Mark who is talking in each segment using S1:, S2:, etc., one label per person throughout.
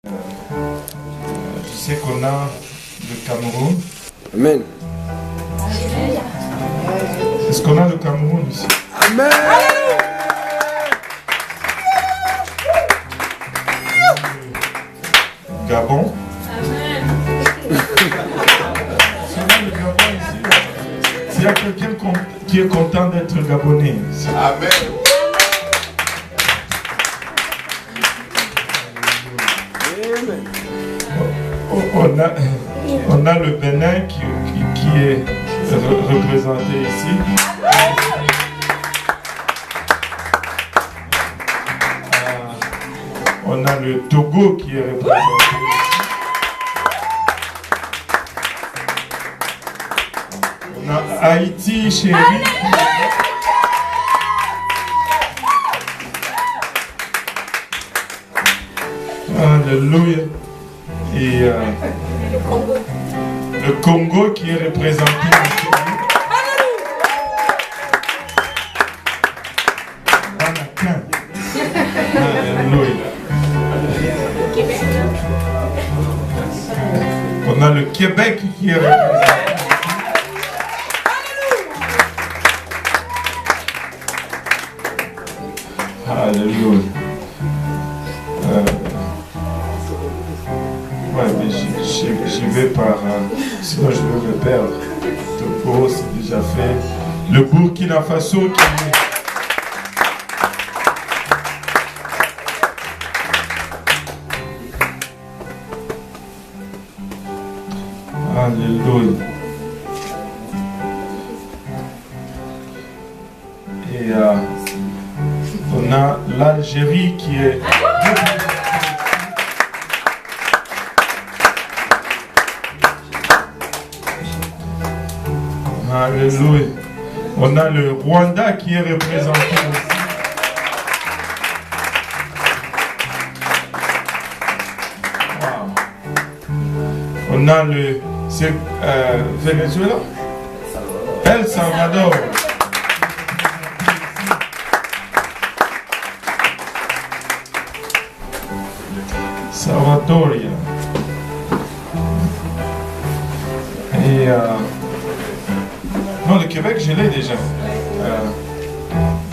S1: Je sais qu'on a le Cameroun.
S2: Amen.
S1: Est-ce qu'on a le Cameroun ici?
S2: Amen.
S1: Gabon.
S3: Amen.
S1: Si on a le Gabon ici, s'il y a quelqu'un qui est content d'être Gabonais.
S2: Amen.
S1: On a le Bénin qui est représenté ici. On a le Togo qui est représenté ici. On a Haïti, chérie. Alléluia. Et le Congo qui est représenté ici. Alléluia. On a le Québec qui est représenté. Alléluia. Ouais, mais j'y vais par... sinon je vais me perdre. Togo, c'est déjà fait. Le Burkina Faso qui est... Alléluia. Et on a l'Algérie qui est... Alléluia. On a le Rwanda qui est représenté aussi. Wow. On a le Venezuela. El Salvador. Salvatoria. Et non, le Québec, je l'ai déjà.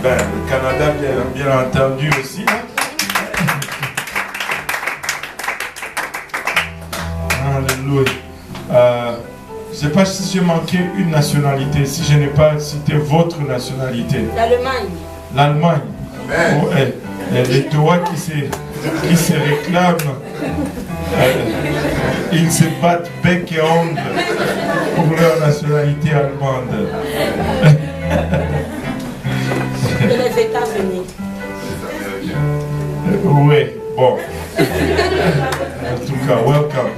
S1: Le Canada, bien entendu aussi. Alléluia. Je ne sais pas si j'ai manqué une nationalité, si je n'ai pas cité votre nationalité.
S3: L'Allemagne.
S1: L'Allemagne. Oh, les Toits qui se réclament, ils se battent bec et ongle pour leur nationalité allemande.
S3: De les États-Unis.
S1: Oui, bon. En tout cas, welcome.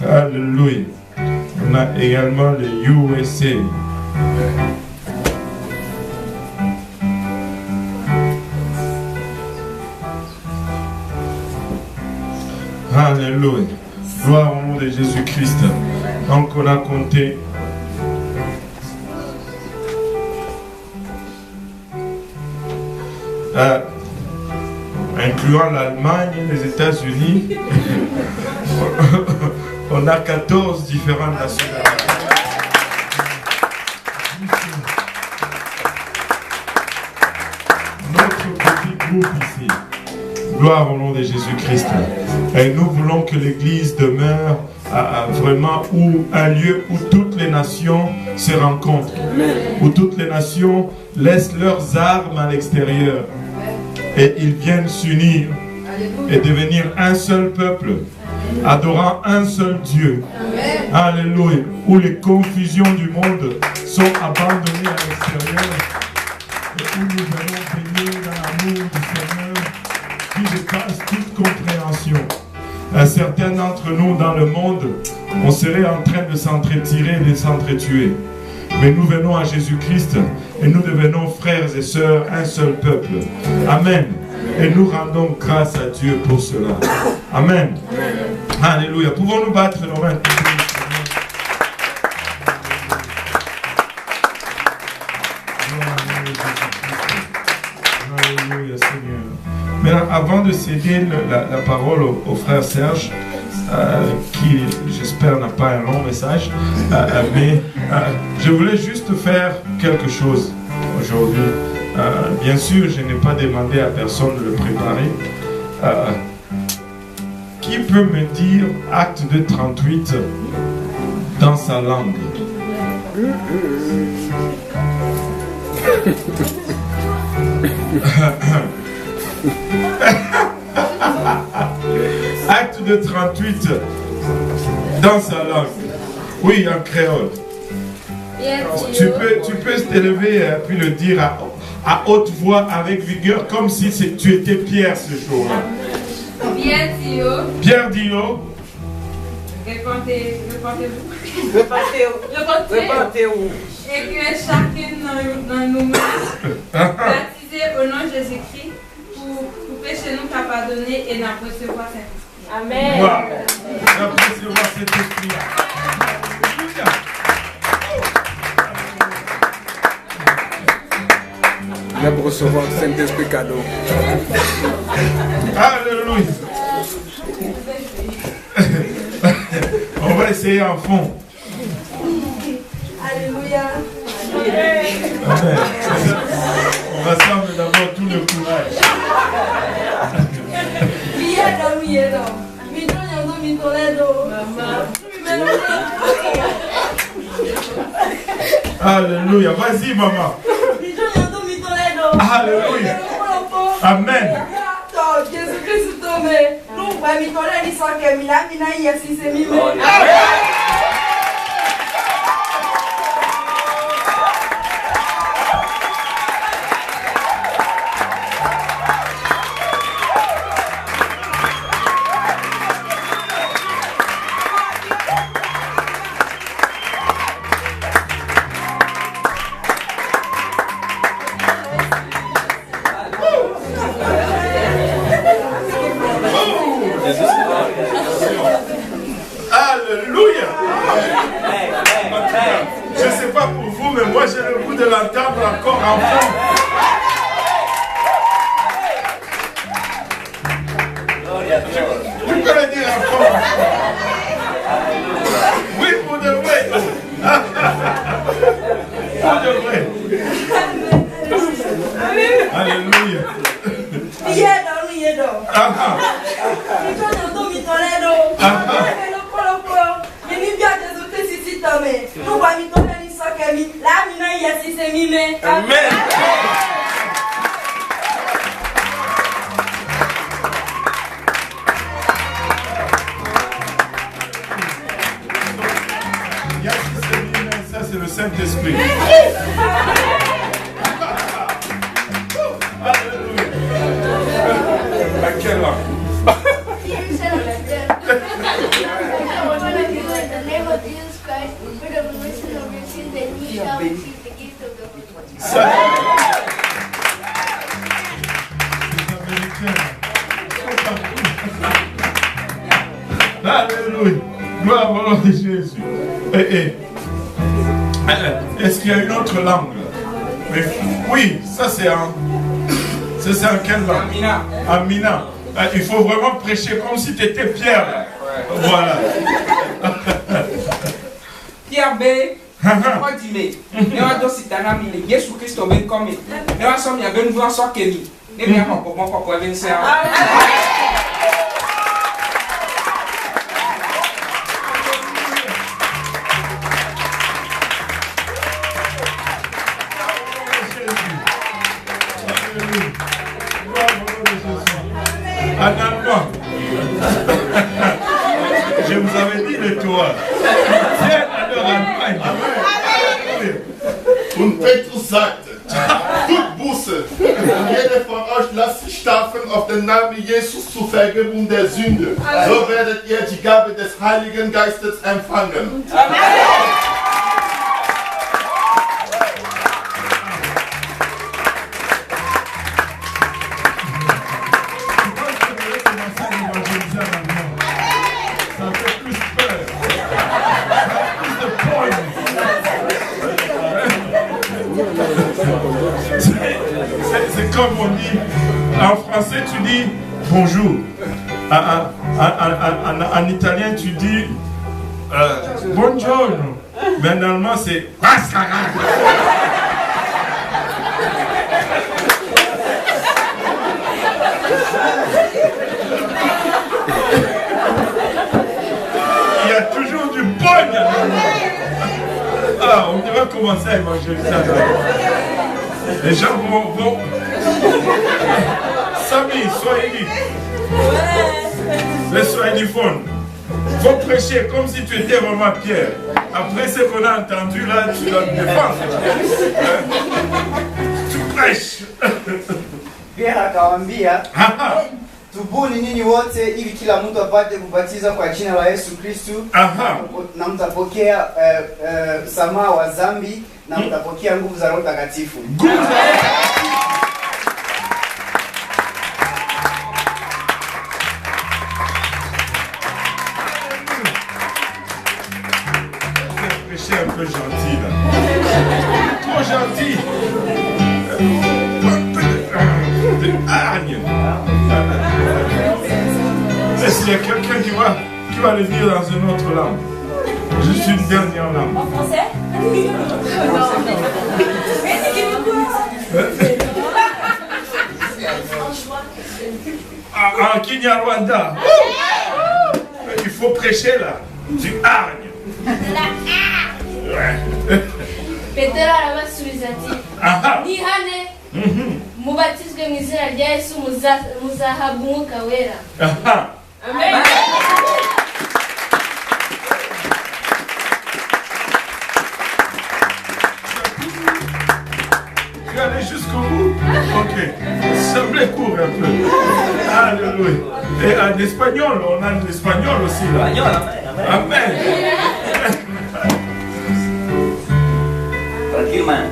S1: Alléluia. On a également les USA. Alléluia. Gloire au nom de Jésus-Christ. Donc on a compté incluant l'Allemagne et les États-Unis, on a 14 différentes nationalités. Notre petit groupe ici. Gloire au nom de Jésus-Christ. Et nous voulons que l'Église demeure vraiment un lieu où toutes les nations se rencontrent. Où toutes les nations laissent leurs armes à l'extérieur. Et ils viennent s'unir et devenir un seul peuple, adorant un seul Dieu. Alléluia. Où les confusions du monde sont abandonnées à l'extérieur. Et où nous allons baigner dans l'amour du Seigneur qui dépasse toute compréhension. Certains d'entre nous dans le monde, on serait en train de s'entretirer et de s'entretuer. Mais nous venons à Jésus-Christ et nous devenons frères et sœurs, un seul peuple. Amen. Et nous rendons grâce à Dieu pour cela. Amen. Alléluia. Pouvons-nous battre nos mains? Alléluia, Seigneur. Maintenant, avant de céder la parole au frère Serge, qui, j'espère, n'a pas un long message, mais je voulais juste faire quelque chose aujourd'hui. Bien sûr, je n'ai pas demandé à personne de le préparer. Qui peut me dire Acte 2:38 dans sa langue? Acte 2:38 dans sa langue. Oui, en créole. Tu peux te lever et puis le dire à haute voix, avec vigueur, comme si tu étais Pierre ce jour-là. Pierre Dio.
S2: Repentez-vous.
S4: Et que chacune d'entre nous baptisé au nom de Jésus-Christ pour pécher nous qu'a pardonné et n'a recevoir Saint-Esprit.
S3: Amen.
S1: Wow. N'a recevoir cet esprit.
S5: N'a recevoir Saint-Esprit cadeau.
S1: Alléluia. On va essayer en fond.
S4: Alléluia.
S1: Amen. On rassemble d'abord tout le courage. Alléluia. Vas-y, maman. Alléluia. Amen. Alléluia. Je ne sais pas pour vous, mais moi j'ai le goût de l'entendre encore en fond. Tu peux le dire en fond. Oui, pour de vrai. Pour de vrai. Alléluia. Amen. Ça c'est le Saint-Esprit. À quelle langue? Alléluia. Gloire au nom de Jésus. Est-ce qu'il y a une autre langue? Mais, oui, ça c'est en quelle langue?
S2: Amina.
S1: Amina. Il faut vraiment prêcher comme si tu étais Pierre. Voilà.
S2: Pierre B. Moi dis mais on doit citer un ami les Jésus Christ au ben comme mais on somme il y a une voix sur Kelly mais bien pour moi pour venir
S1: En allemand. Je vous avais dit le toit. Viens alors en Allemagne.
S6: Und Petrus sagte, tut Buße und jeder von euch lasst sich taufen auf den Namen Jesus zur Vergebung der Sünde. So werdet ihr die Gabe des Heiligen Geistes empfangen. Amen.
S1: C'est comme on dit, en français tu dis bonjour. En italien tu dis buongiorno. Mais en allemand c'est... Il y a toujours du pogne. Ah, on devrait commencer à évangéliser ça. Les gens vont... Samy, soyez libre. Les soigniphones. Il faut prêcher comme si tu étais vraiment Pierre. Après ce qu'on a entendu là, tu dois te défendre. Tu prêches.
S7: Pierre akawaambia, tubuni nyinyi wote ili kila mtu apate kubatiza kwa jina la Yesu Kristo na mtapokea msamaha wa dhambi na mtapokea nguvu za Roho Mtakatifu.
S1: C'est un peu gentil là. Trop gentil. De hargne. Est-ce qu'il y a quelqu'un qui va le dire dans une autre langue? Je suis une dernière langue.
S3: En français?
S1: En Kinyarwanda. Il faut prêcher là. Du hargne.
S8: Petero arabasubiza ati nihane mubatizwe mu izina rya Yesu muzahabwa umwuka wera. Amen.
S1: Tu allais jusqu'au bout? Ok. Semblait court un peu. Alléluia. Et en espagnol, on a l'espagnol aussi là. Amen.
S9: Tranquilo, man.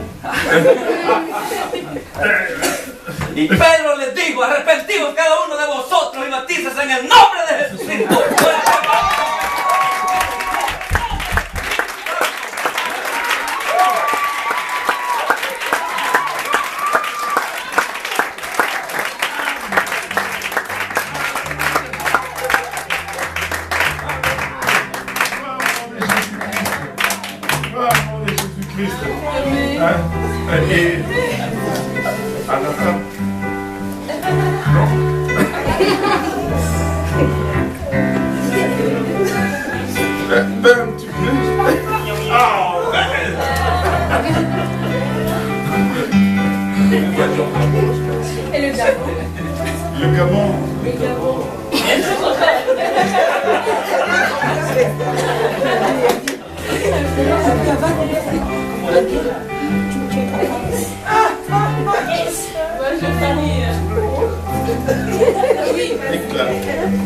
S9: Y Pedro les dijo, arrepentíos cada uno de vosotros y bautízase en el nombre de Jesucristo.
S4: Et le Gabon.
S1: Le Gabon.
S4: Le Gabon.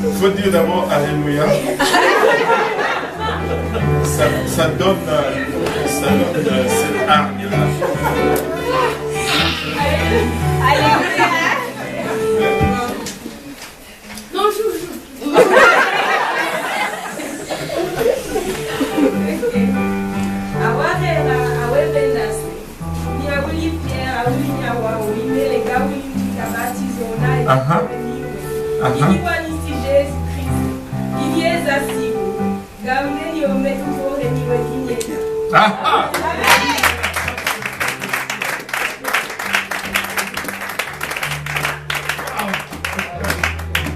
S1: Il faut dire d'abord Alléluia. Ça donne cette hargne-là.
S4: Alléluia.
S8: Non, joujou.
S4: Awahera awebendasi ni awili Pierre awili nyawawo imele gawili kabatizo na ikoniwe iniwa nisi Jésus Christ ilieza siku gawili yometore niwe kinyeta.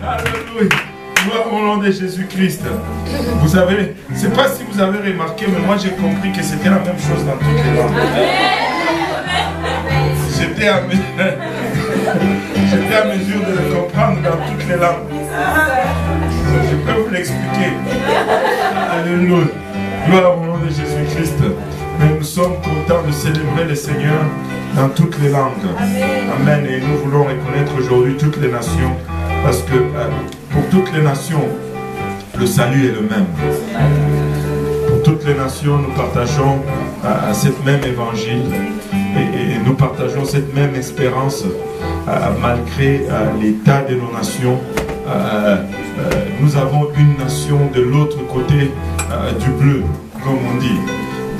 S1: Alléluia. Gloire au nom de Jésus-Christ. Vous savez, je ne sais pas si vous avez remarqué, mais moi j'ai compris que c'était la même chose dans toutes les langues. J'étais à mesure de le comprendre dans toutes les langues. Je peux vous l'expliquer. Alléluia. Gloire au nom de Jésus-Christ. Mais nous sommes contents de célébrer le Seigneur dans toutes les langues. Amen. Et nous voulons reconnaître aujourd'hui toutes les nations. Parce que pour toutes les nations, le salut est le même. Pour toutes les nations, nous partageons cette même évangile et nous partageons cette même espérance malgré l'état de nos nations. Nous avons une nation de l'autre côté du bleu, comme on dit.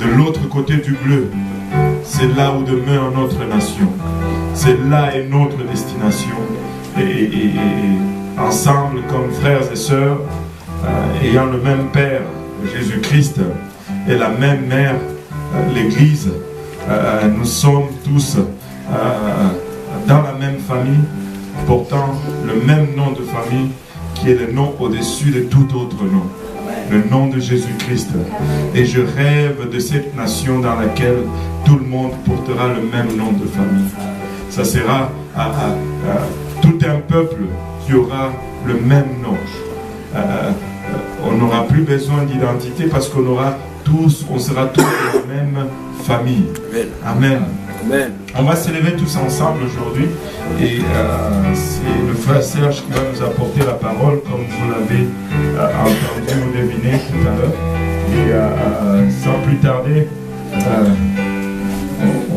S1: De l'autre côté du bleu, c'est là où demeure notre nation. C'est là est notre destination. Et ensemble, comme frères et sœurs, ayant le même Père, Jésus-Christ, et la même Mère, l'Église, nous sommes tous dans la même famille, portant le même nom de famille, qui est le nom au-dessus de tout autre nom. Le nom de Jésus-Christ. Et je rêve de cette nation dans laquelle tout le monde portera le même nom de famille. Ça sera tout un peuple qui aura le même nom. On n'aura plus besoin d'identité parce qu'on aura tous, on sera tous de la même famille. Amen. Amen. On va se lever tous ensemble aujourd'hui et c'est le frère Serge qui va nous apporter la parole comme vous l'avez entendu ou deviné tout à l'heure. Et sans plus tarder,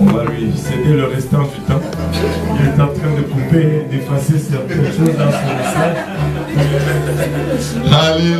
S1: on va lui céder le restant du temps. Il est en train de couper, d'effacer certaines choses dans son message. Alléluia.